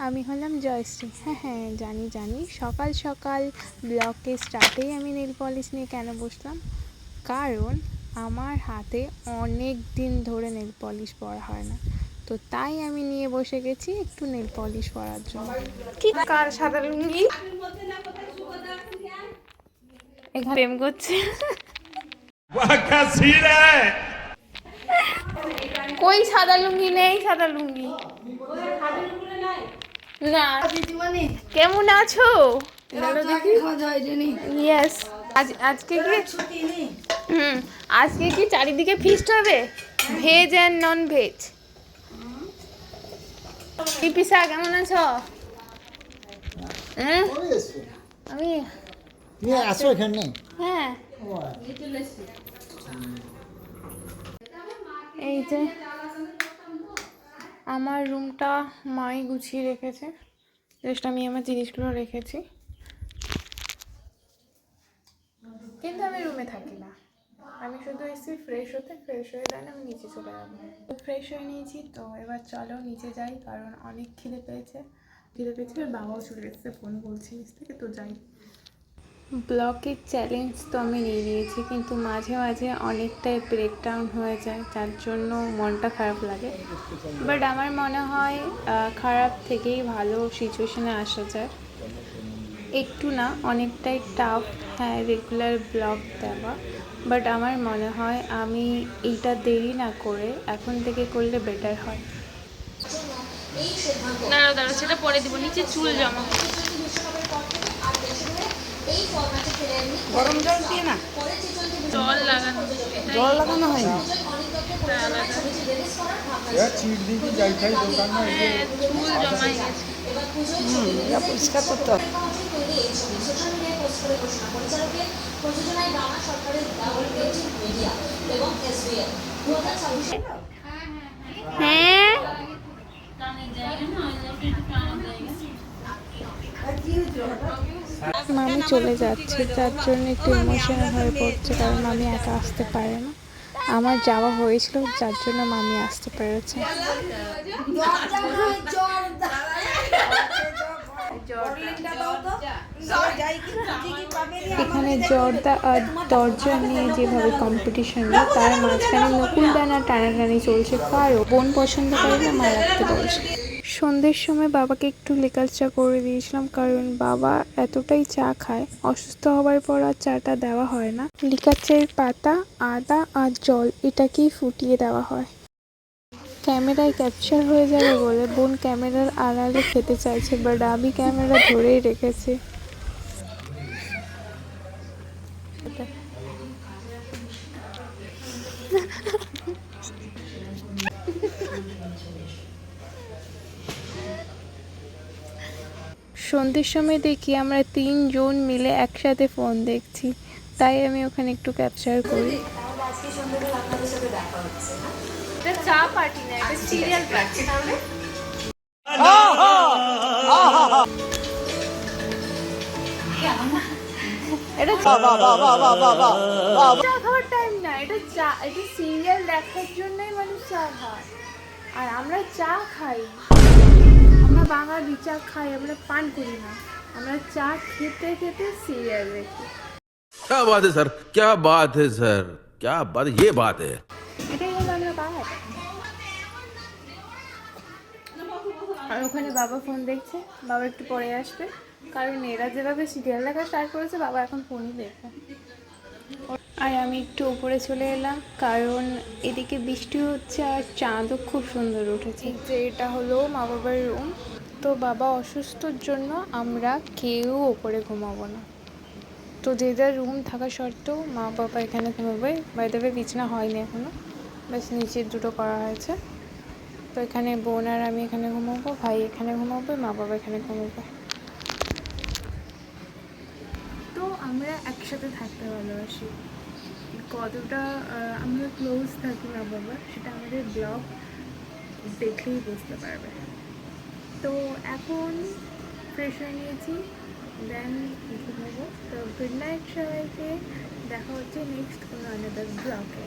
আমি হলাম জয়শ্রী। হ্যাঁ, জানি সকাল সকাল ব্লগের স্টার্টেই আমি নেল পলিশ নিয়ে কেন বসলাম, কারণ আমার হাতে অনেক দিন ধরে নেল পলিশ পরা হয় না, তো তাই আমি নিয়ে বসে গেছি একটু নেল পলিশ পরার জন্য। কি কার সাদা লুঙ্গি এখানে প্রেম করছে? কই সাদা লুঙ্গি নেই, সাদা লুঙ্গি না। কেমন আছো? ইয়েস। আজকে কি আজকে কি চারিদিকে ফিস্ট হবে, ভেজ অ্যান্ড নন ভেজ। পিসা কেমন আছো? আমি আসো এখানে। হ্যাঁ, এই যে আমার রুমটা মাই গুছিয়ে রেখেছে, জাস্ট আমি আমার জিনিসগুলো রেখেছি, কিন্তু আমি রুমে থাকি না। আমি শুধু এসেছি ফ্রেশ হতে, ফ্রেশ হয়ে দেন আমি নিচে চলে যাবো। ফ্রেশ হয়ে নিয়েছি, তো এবার চলো নিচে যাই, কারণ অনেক খিদে পেয়েছে। আর বাবাও চলে এসেছে, ফোন বলছি নিচ থেকে, তো যাই। ব্লগের চ্যালেঞ্জ তো আমি নিয়ে নিয়েছি, কিন্তু মাঝে মাঝে অনেকটাই ব্রেকডাউন হয়ে যায়, যার জন্য মনটা খারাপ লাগে। বাট আমার মনে হয় খারাপ থেকেই ভালো সিচুয়েশানে আসা যায়। একটু না, অনেকটাই টাফ, হ্যাঁ, রেগুলার ব্লগ দেওয়া, বাট আমার মনে হয় আমি এইটা দেরি না করে এখন থেকে করলে বেটার হয়। দাঁড়াও সেটা পরে দিব, নিচে চুল জমা। গরম জল দিয়ে না, জল লাগানো হয় না। চুল জমাই গেছে। পরিষ্কার করতে হবে। হ্যাঁ, মামি চলে যাচ্ছে, যার জন্য একটু ইমোশনাল হয়ে পড়ছে, কারণ মামি একা আসতে পারে না। আমার যাওয়া হয়েছিল, যার জন্য মামি আসতে পেরেছে। এখানে জর্দা আর দরজা নিয়ে যেভাবে কম্পিটিশন, তার মাঝখানে নকুল দানা টানাটানি চলছে, কারো বোন পছন্দ করে না মা রাখতে বলছে। সন্ধ্যের সময় বাবাকে একটু লিকার চা করে দিয়েছিলাম, কারণ বাবা এতটাই চা খায়, অসুস্থ হওয়ার পর আর চাটা দেওয়া হয় না। লিকার চায়ের পাতা, আদা আর জল এটাকেই ফুটিয়ে দেওয়া হয়। ক্যামেরায় ক্যাপচার হয়ে যাবে বলে বোন ক্যামেরার আড়ালে খেতে চাইছে, বাট আমি ক্যামেরা ধরেই রেখেছি। সন্ধ্যের সময় দেখি আমরা 3 জন মিলে একসাথে ফোন দেখছি, তাই আমি ওখানে একটু ক্যাপচার করি। এটা চা পার্টি না, এটা সিরিয়াল পার্টি। এটা চা খাওয়ার টাইম না, এটা সিরিয়াল দেখার জন্যই মানুষ চা খায়, আর আমরা চা খাই, আমরা বাঙালি চা খাই, আমরা পান করি না, আমরা চা খেতে খেতে সিরিয়াল দেখি। क्या बात है सर, क्या बात है सर, क्या बात, ये बात है। এটাই হলো আমরা বাঙালি। আর ওখানে বাবা ফোন দেখছে, বাবা একটু পরে আসবে, কারণ এরা যেভাবে সিরিয়াল দেখা স্টার্ট করেছে, বাবা এখন ফোনই দেখবে। আর আমি একটু উপরে চলে এলাম, কারণ এদিকে বৃষ্টি হচ্ছে আর চাঁদও খুব সুন্দর উঠেছে। যে এটা হলো মা বাবার রুম, তো বাবা অসুস্থর জন্য আমরা কেউ ওপরে ঘুমাবো না, তো যে যার রুম থাকা সত্ত্বেও মা বাবা এখানে ঘুমাবে। বাই দ্য ওয়ে বিছানা হয়নি এখনও, ব্যাস নিচের দুটো করা হয়েছে। তো এখানে বোন আর আমি এখানে ঘুমাবো, ভাই এখানে ঘুমাবে, মা বাবা এখানে ঘুমাবে। তো আমরা একসাথে থাকতে ভালোবাসি, কতটা আমরা ক্লোজ থাকি মা বাবা সেটা আমাদের ব্লগ দেখলেই বুঝতে পারবে। তো এখন ফ্রেশ হয়ে নিয়েছি, দেন ঘুমাবো। তো গুড নাইট সবাইকে, দেখা হচ্ছে নেক্সট কোনো আলাদা ব্লগে।